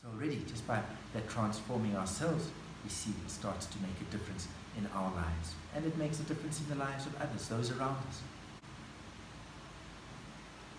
So already, just by that transforming ourselves, we see it starts to make a difference in our lives. And it makes a difference in the lives of others, those around us.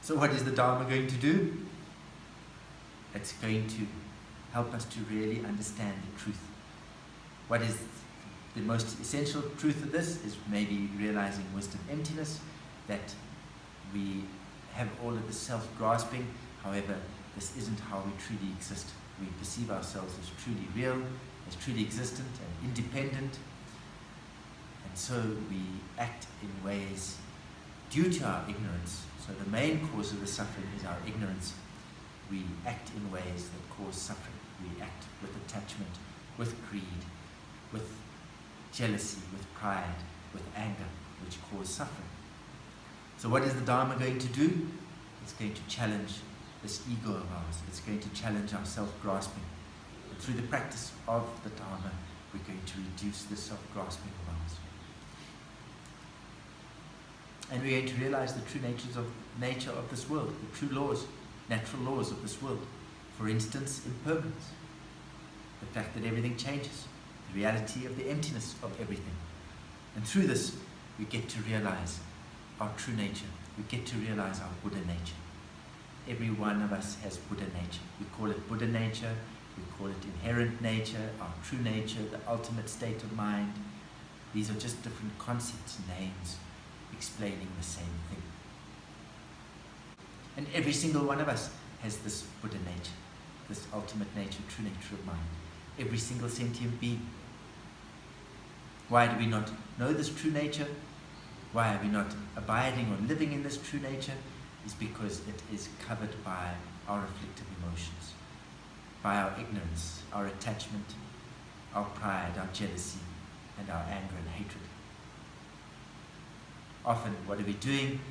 So what is the Dharma going to do? It's going to help us to really understand the truth. What is the most essential truth of this is maybe realizing wisdom emptiness, that we have all of the self-grasping. However, this isn't how we truly exist. We perceive ourselves as truly real, as truly existent and independent. And so we act in ways due to our ignorance. So the main cause of the suffering is our ignorance. We act in ways that cause suffering. We act with attachment, with greed, with jealousy, with pride, with anger, which cause suffering. So what is the Dharma going to do? It's going to challenge this ego of ours. It's going to challenge our self-grasping. And through the practice of the Dharma, we're going to reduce the self-grasping of ours. And we're going to realize the true nature of this world, the true laws, natural laws of this world. For instance, impermanence. The fact that everything changes. The reality of the emptiness of everything. And through this, we get to realize our true nature. We get to realize our Buddha nature. Every one of us has Buddha nature. We call it Buddha nature. We call it inherent nature, our true nature, the ultimate state of mind. These are just different concepts, names, explaining the same thing. And every single one of us has this Buddha nature, this ultimate nature, true nature of mind. Every single sentient being. Why do we not know this true nature? Why are we not abiding or living in this true nature? Is because it is covered by our afflictive emotions, by our ignorance, our attachment, our pride, our jealousy, and our anger and hatred. Often, what are we doing?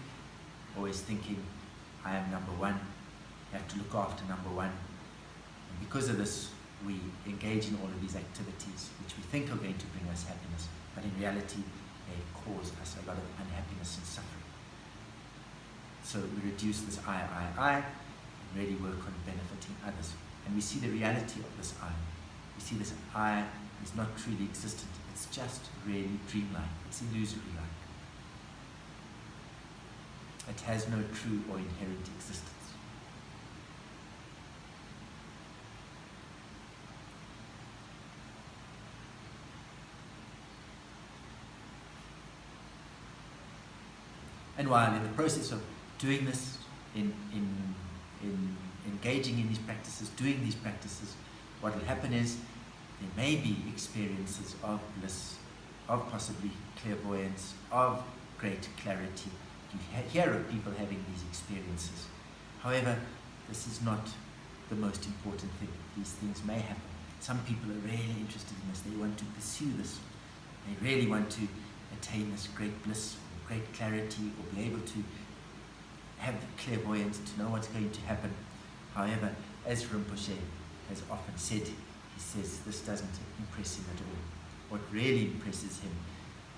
Always thinking, I am number one, I have to look after number one. And because of this, we engage in all of these activities which we think are going to bring us happiness, but in reality, they cause us a lot of unhappiness and suffering. So we reduce this I, and really work on benefiting others. And we see the reality of this I. We see this I is not truly existent. It's just really dreamlike. It's illusory-like. It has no true or inherent existence. And while in the process of doing this, in engaging in these practices, doing these practices, what will happen is there may be experiences of bliss, of possibly clairvoyance, of great clarity. You hear of people having these experiences. However, this is not the most important thing. These things may happen. Some people are really interested in this. They want to pursue this. They really want to attain this great bliss, or great clarity, or be able to have the clairvoyance to know what's going to happen. However, as Rinpoche has often said, he says this doesn't impress him at all. What really impresses him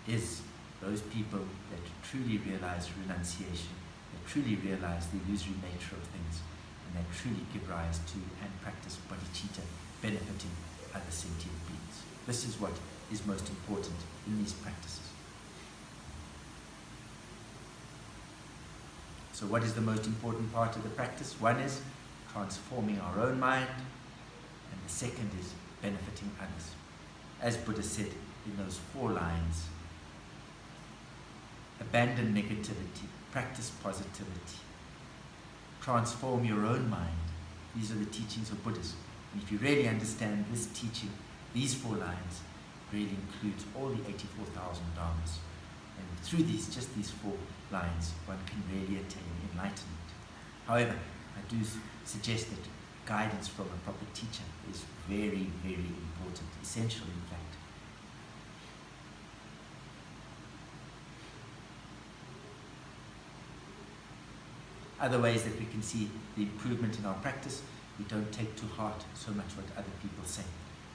is those people that truly realize renunciation, that truly realize the illusory nature of things, and that truly give rise to and practice bodhicitta, benefiting other sentient beings. This is what is most important in these practices. So what is the most important part of the practice? One is transforming our own mind, and the second is benefiting others. As Buddha said in those 4 lines, abandon negativity, practice positivity, transform your own mind. These are the teachings of Buddhism. And if you really understand this teaching, these 4 lines really includes all the 84,000 dharmas. And through just these 4 lines, one can really attain enlightenment. However, I do suggest that guidance from a proper teacher is very, very important, essential in fact. Other ways that we can see the improvement in our practice, we don't take to heart so much what other people say.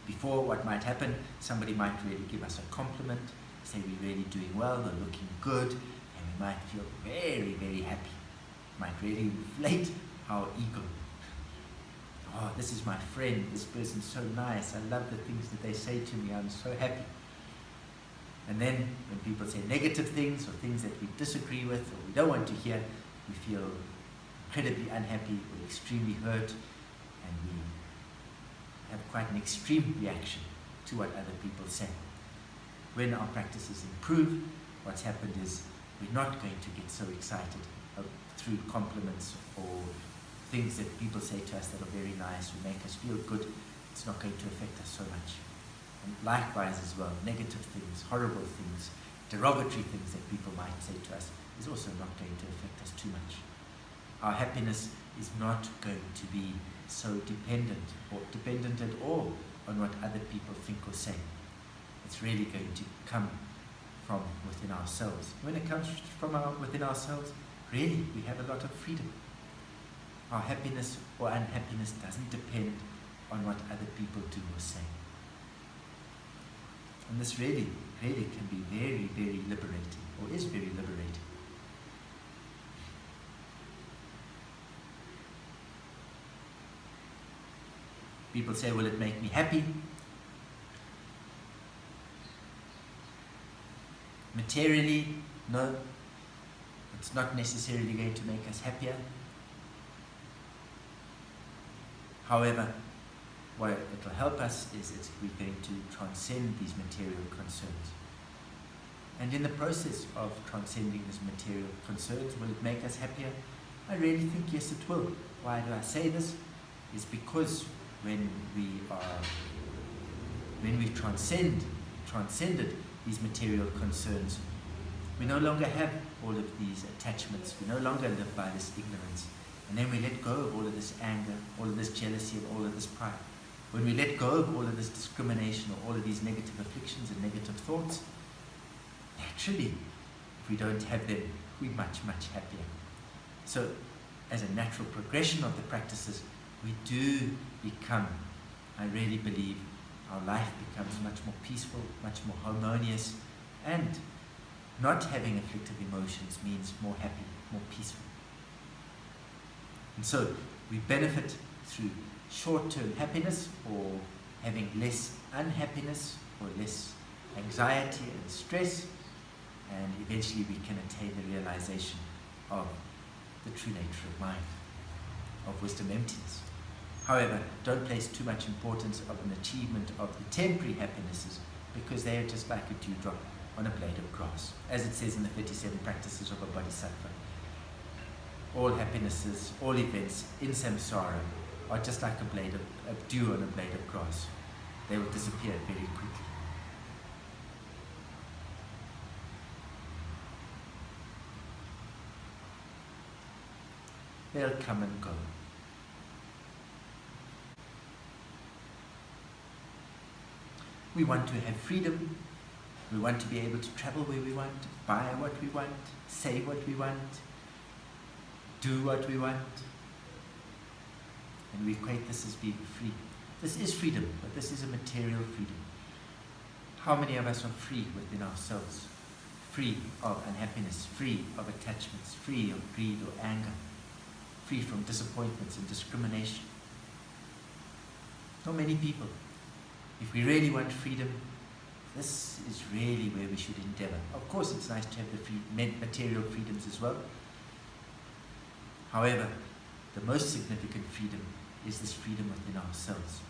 Before, what might happen, somebody might really give us a compliment, say we're really doing well, we're looking good, and we might feel very, very happy. Might really inflate our ego. oh, this is my friend, this person's so nice, I love the things that they say to me, I'm so happy. And then when people say negative things or things that we disagree with or we don't want to hear, we feel incredibly unhappy, we're extremely hurt, and we have quite an extreme reaction to what other people say. When our practices improve, what's happened is we're not going to get so excited through compliments or things that people say to us that are very nice or make us feel good. It's not going to affect us so much. And likewise as well, negative things, horrible things, derogatory things that people might say to us is also not going to affect us too much. Our happiness is not going to be so dependent at all on what other people think or say. It's really going to come from within ourselves. When it comes from within ourselves, really, we have a lot of freedom. Our happiness or unhappiness doesn't depend on what other people do or say. And this really can be very, very liberating, or is very liberating. People say, will it make me happy? Materially, no. It's not necessarily going to make us happier. However, what it will help us is we're going to transcend these material concerns. And in the process of transcending these material concerns, will it make us happier? I really think yes, it will. Why do I say this? It's because when we've transcended these material concerns, we no longer have all of these attachments. We no longer live by this ignorance. And then we let go of all of this anger, all of this jealousy, and all of this pride. When we let go of all of this discrimination or all of these negative afflictions and negative thoughts, naturally, if we don't have them, we're much, much happier. So, as a natural progression of the practices, we do become, I really believe, our life becomes much more peaceful, much more harmonious, and not having afflictive emotions means more happy, more peaceful. And so we benefit through short-term happiness or having less unhappiness or less anxiety and stress, and eventually we can attain the realization of the true nature of mind, of wisdom emptiness. However, don't place too much importance of an achievement of the temporary happinesses, because they are just like a dewdrop on a blade of grass, as it says in the 37 practices of a bodhisattva. All happinesses, all events in samsara are just like a dew on a blade of grass. They will disappear very quickly. They'll come and go. We want to have freedom. We want to be able to travel where we want, buy what we want, say what we want, do what we want. And we equate this as being free. This is freedom, but this is a material freedom. How many of us are free within ourselves? Free of unhappiness, free of attachments, free of greed or anger, free from disappointments and discrimination? Not many people. If we really want freedom, this is really where we should endeavor. Of course, it's nice to have the material freedoms as well. However, the most significant freedom is this freedom within ourselves.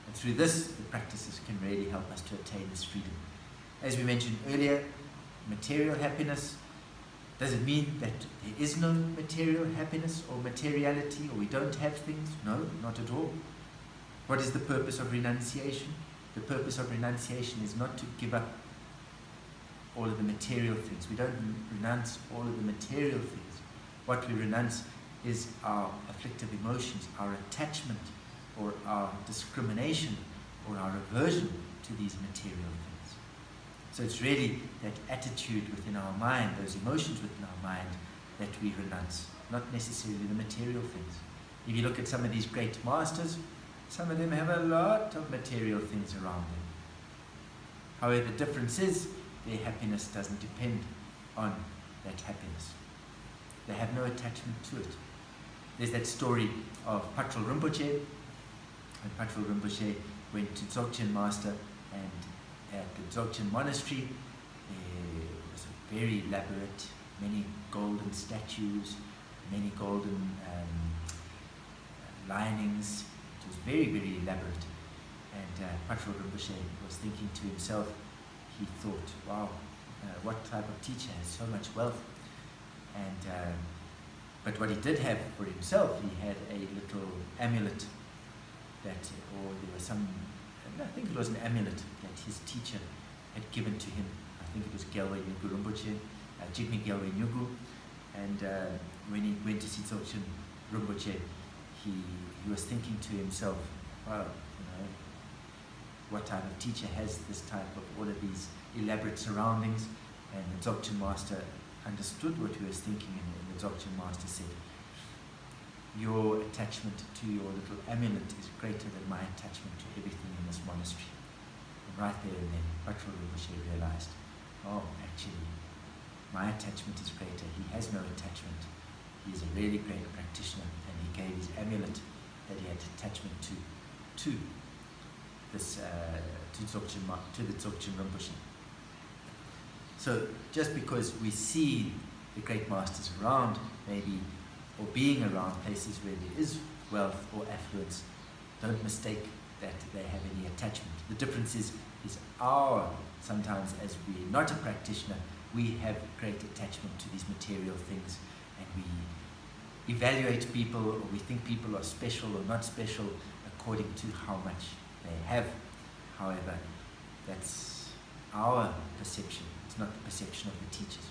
And through this, the practices can really help us to attain this freedom. As we mentioned earlier, material happiness, does it mean that there is no material happiness or materiality, or we don't have things? No, not at all. What is the purpose of renunciation? The purpose of renunciation is not to give up all of the material things. We don't renounce all of the material things. What we renounce is our afflictive emotions, our attachment, or our discrimination, or our aversion to these material things. So it's really that attitude within our mind, those emotions within our mind, that we renounce, not necessarily the material things. If you look at some of these great masters, some of them have a lot of material things around them. However, the difference is their happiness doesn't depend on that happiness. They have no attachment to it. there's that story of Patrul Rinpoche, and Patrul Rinpoche went to Dzogchen Master, and at the Dzogchen monastery there was a very elaborate, many golden statues, many golden linings. It was very, very elaborate. And Patrul Rinpoche was thinking to himself, he thought, wow, what type of teacher has so much wealth? And but what he did have for himself, he had a little amulet that, or there was some, I think it was an amulet that his teacher had given to him. I think it was Gyalwai Nyugu Rinpoche, Jigme Gyalwai Nyugu. And when he went to see Dzogchen Rinpoche, he was thinking to himself, wow, what type of teacher has this type of all of these elaborate surroundings? And the Dzogchen Master understood what he was thinking, and the Dzogchen Master said, your attachment to your little amulet is greater than my attachment to everything in this monastery. And right there and then, Patrul Rinpoche realized, oh, actually, my attachment is greater. He has no attachment. He is a really great practitioner, and he gave his amulet that he had attachment to this to the Dzogchen Rinpoche. So just because we see the great masters around, maybe, or being around places where there is wealth or affluence, don't mistake that they have any attachment. The difference is sometimes as we're not a practitioner, we have great attachment to these material things, and we evaluate people, or we think people are special or not special according to how much they have. However, that's our perception. It's not the perception of the teachers.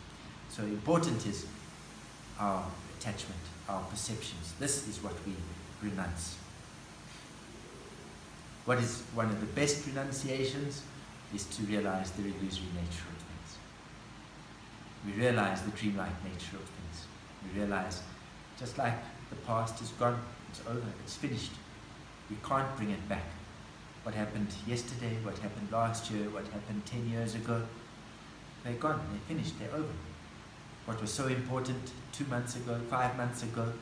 So important is our attachment, our perceptions. This is what we renounce. What is one of the best renunciations is to realize the illusory nature of things. We realize the dreamlike nature of things. We realize, just like the past is gone, it's over, it's finished. We can't bring it back. What happened yesterday, what happened last year, what happened 10 years ago, they're gone, they're finished, they're over. What was so important 2 months ago, 5 months ago,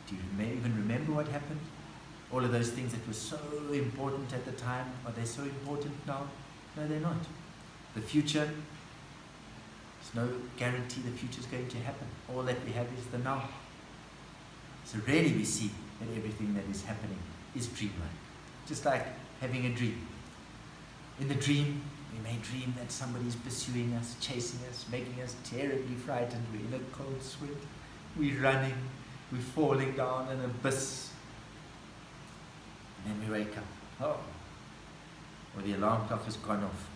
do you even remember what happened? All of those things that were so important at the time, are they so important now? No, they're not. The future, there's no guarantee the future is going to happen. All that we have is the now. So really we see that everything that is happening is dreamlike. Just like having a dream. In the dream, we may dream that somebody's pursuing us, chasing us, making us terribly frightened. We're in a cold sweat. We're running. We're falling down an abyss. And then we wake up. Oh. Or the alarm clock has gone off.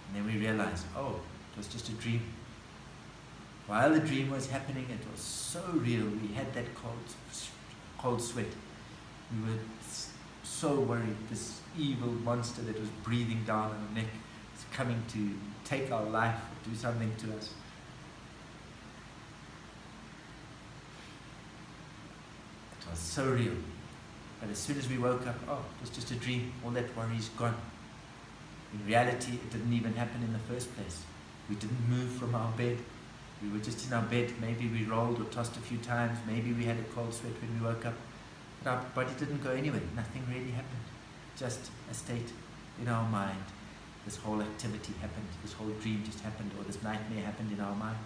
And then we realize, oh, it was just a dream. While the dream was happening, it was so real. We had that cold sweat. We were so worried. This evil monster that was breathing down our neck is coming to take our life or do something to us. It was so real. But as soon as we woke up, oh, it was just a dream. All that worry is gone. In reality, it didn't even happen in the first place. We didn't move from our bed. We were just in our bed. Maybe we rolled or tossed a few times. Maybe we had a cold sweat when we woke up. But our body didn't go anywhere. Nothing really happened. Just a state in our mind. This whole activity happened. This whole dream just happened, or this nightmare happened in our mind.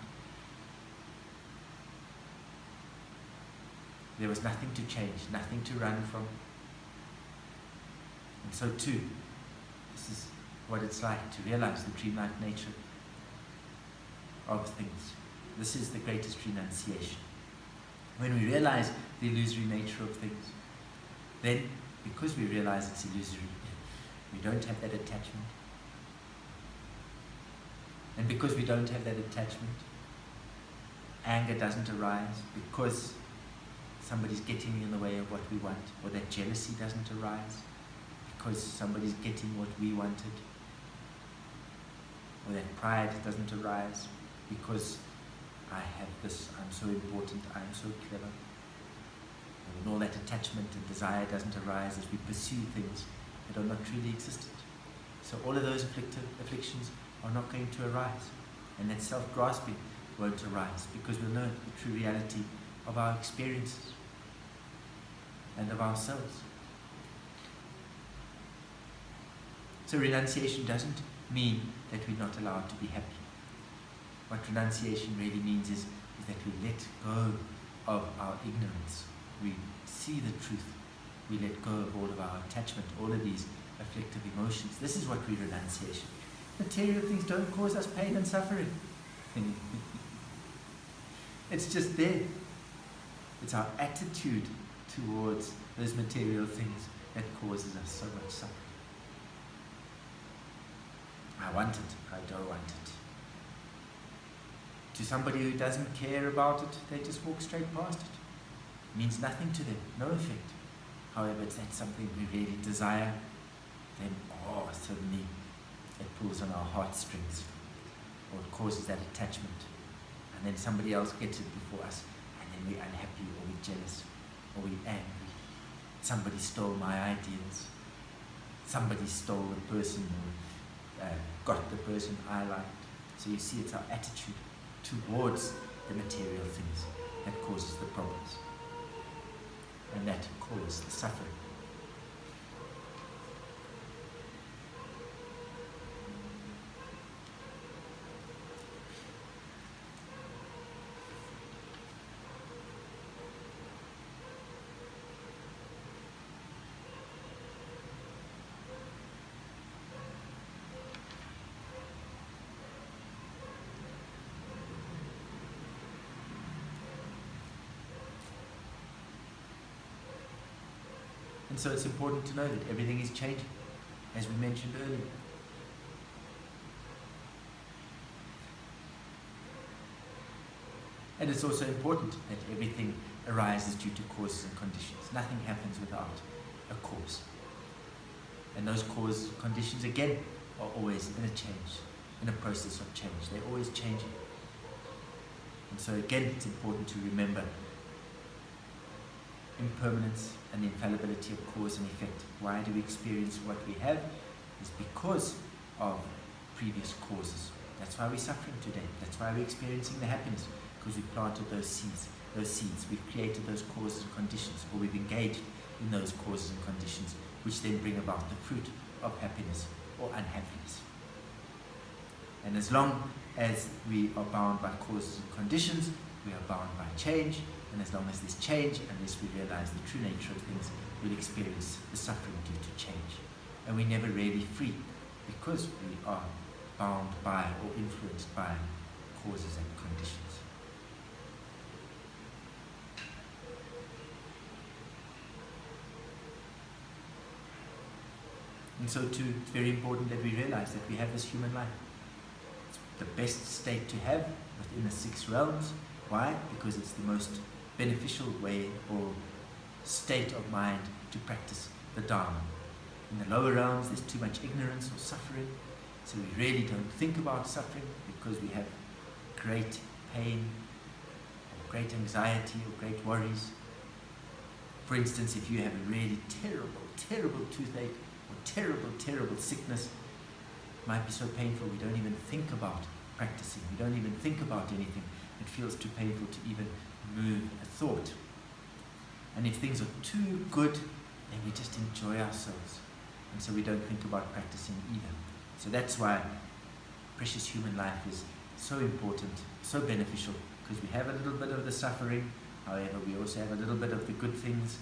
There was nothing to change, nothing to run from. And so too, this is what it's like to realize the dreamlike nature of things. This is the greatest renunciation. When we realize the illusory nature of things, then, because we realize it's illusory, we don't have that attachment. And because we don't have that attachment, anger doesn't arise because somebody's getting in the way of what we want, or that jealousy doesn't arise because somebody's getting what we wanted, or that pride doesn't arise because I have this, I'm so important, I'm so clever. And all that attachment and desire doesn't arise as we pursue things that are not truly existent. So all of those afflictions are not going to arise, and that self-grasping won't arise because we'll know the true reality of our experiences. and of ourselves. So renunciation doesn't mean that we're not allowed to be happy. What renunciation really means is that we let go of our ignorance. We see the truth. We let go of all of our attachment, all of these afflictive emotions. This is what we renunciation. Material things don't cause us pain and suffering. It's just there. It's our attitude towards those material things that causes us so much suffering. I want it, I don't want it. To somebody who doesn't care about it, they just walk straight past it. It means nothing to them, no effect. However, it's that something we really desire, then suddenly it pulls on our heartstrings, or it causes that attachment. And then somebody else gets it before us, and then we're unhappy, or we're jealous, or we're angry. Somebody stole my ideas. Somebody stole the person, or got the person I liked. So you see, it's our attitude towards the material things that causes the problems, and that causes the suffering. And so it's important to know that everything is changing, as we mentioned earlier. And it's also important that everything arises due to causes and conditions. Nothing happens without a cause. And those cause conditions, again, are always in a change, in a process of change. They're always changing. And so again, it's important to remember impermanence and the infallibility of cause and effect. Why do we experience what we have? It's because of previous causes. That's why we're suffering today. That's why we're experiencing the happiness, because we planted those seeds. We've created those causes and conditions, or we've engaged in those causes and conditions, which then bring about the fruit of happiness or unhappiness. And as long as we are bound by causes and conditions, we are bound by change. And as long as there's change, unless we realize the true nature of things, we'll experience the suffering due to change. And we're never really free, because we are bound by or influenced by causes and conditions. And so too, it's very important that we realize that we have this human life. It's the best state to have within the 6 realms. Why? Because it's the most beneficial way or state of mind to practice the Dharma. In the lower realms, there's too much ignorance or suffering, so we really don't think about suffering because we have great pain, or great anxiety, or great worries. For instance, if you have a really terrible toothache, or terrible sickness, it might be so painful we don't even think about practicing, we don't even think about anything. It feels too painful to even move a thought. And if things are too good, then we just enjoy ourselves, and so we don't think about practicing either. So that's why precious human life is so important, so beneficial, because we have a little bit of the suffering, however we also have a little bit of the good things,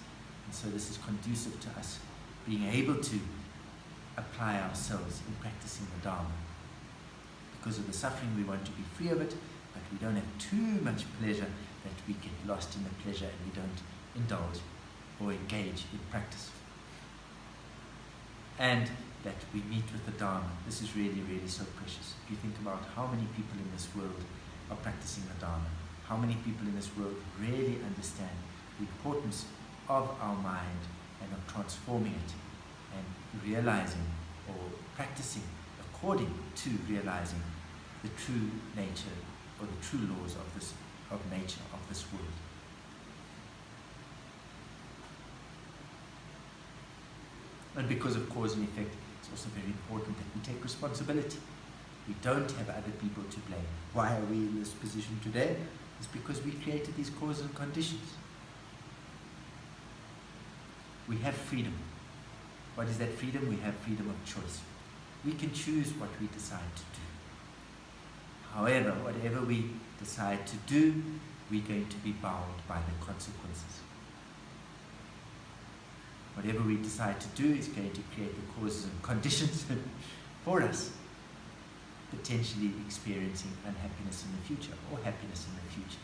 and so this is conducive to us being able to apply ourselves in practicing the Dharma. Because of the suffering, we want to be free of it, but we don't have too much pleasure that we get lost in the pleasure and we don't indulge or engage in practice. And that we meet with the Dharma. This is really so precious. If you think about how many people in this world are practicing the Dharma, how many people in this world really understand the importance of our mind and of transforming it and realizing or practicing according to realizing the true nature or the true laws of nature of this world. And because of cause and effect, it's also very important that we take responsibility. We don't have other people to blame. Why are we in this position today? It's because we created these causes and conditions. we have freedom. What is that freedom? We have freedom of choice. We can choose what we decide to do. However, whatever we decide to do, we're going to be bound by the consequences. Whatever we decide to do is going to create the causes and conditions for us potentially experiencing unhappiness in the future or happiness in the future.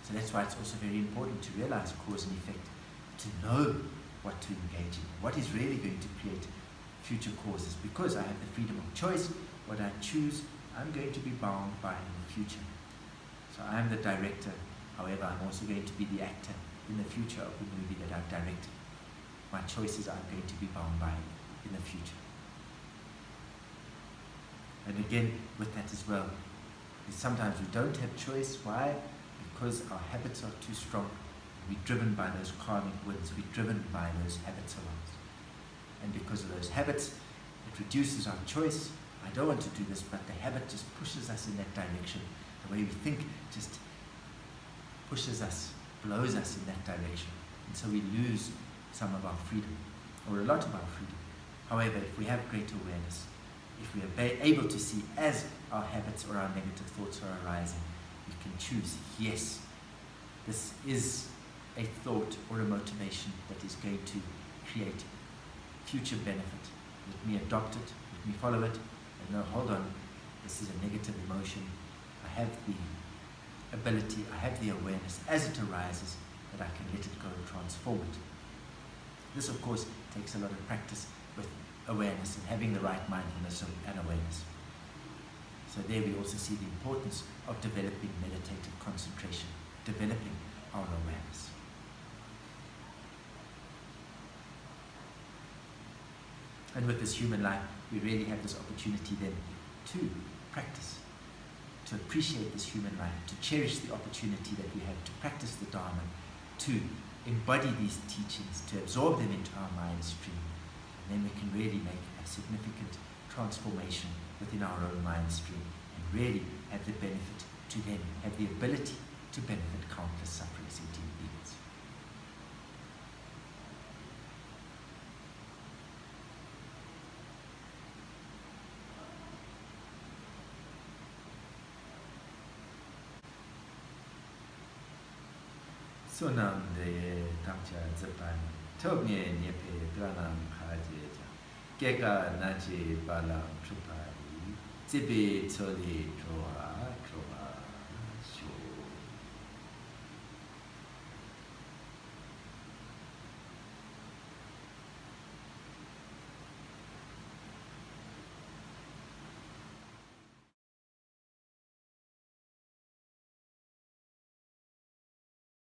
So that's why it's also very important to realize cause and effect, to know what to engage in, what is really going to create future causes, because I have the freedom of choice. What I choose, I'm going to be bound by in the future. So I'm the director, however, I'm also going to be the actor in the future of the movie that I've directed. My choices I'm going to be bound by in the future. And again, with that as well, is sometimes we don't have choice. Why? Because our habits are too strong. We're driven by those karmic winds. We're driven by those habits of ours. And because of those habits, it reduces our choice. I don't want to do this, but the habit just pushes us in that direction. The way we think just pushes us, blows us in that direction. And so we lose some of our freedom, or a lot of our freedom. However, if we have great awareness, if we are able to see as our habits or our negative thoughts are arising, we can choose, yes, this is a thought or a motivation that is going to create future benefit. Let me adopt it, let me follow it, and no, hold on, this is a negative emotion. I have the ability, I have the awareness as it arises that I can let it go and transform it. This, of course, takes a lot of practice with awareness and having the right mindfulness and awareness. So there we also see the importance of developing meditative concentration, developing our awareness. And with this human life, we really have this opportunity then to practice, to appreciate this human life, to cherish the opportunity that we have to practice the Dharma, to embody these teachings, to absorb them into our mind stream. And then we can really make a significant transformation within our own mind stream and really have the benefit to then have the ability to benefit countless sufferers sentient beings. Sonam de tamcha zapan, tobnye nyepe granam kajeja, keka nache balam chupari, zibe tsoli troa.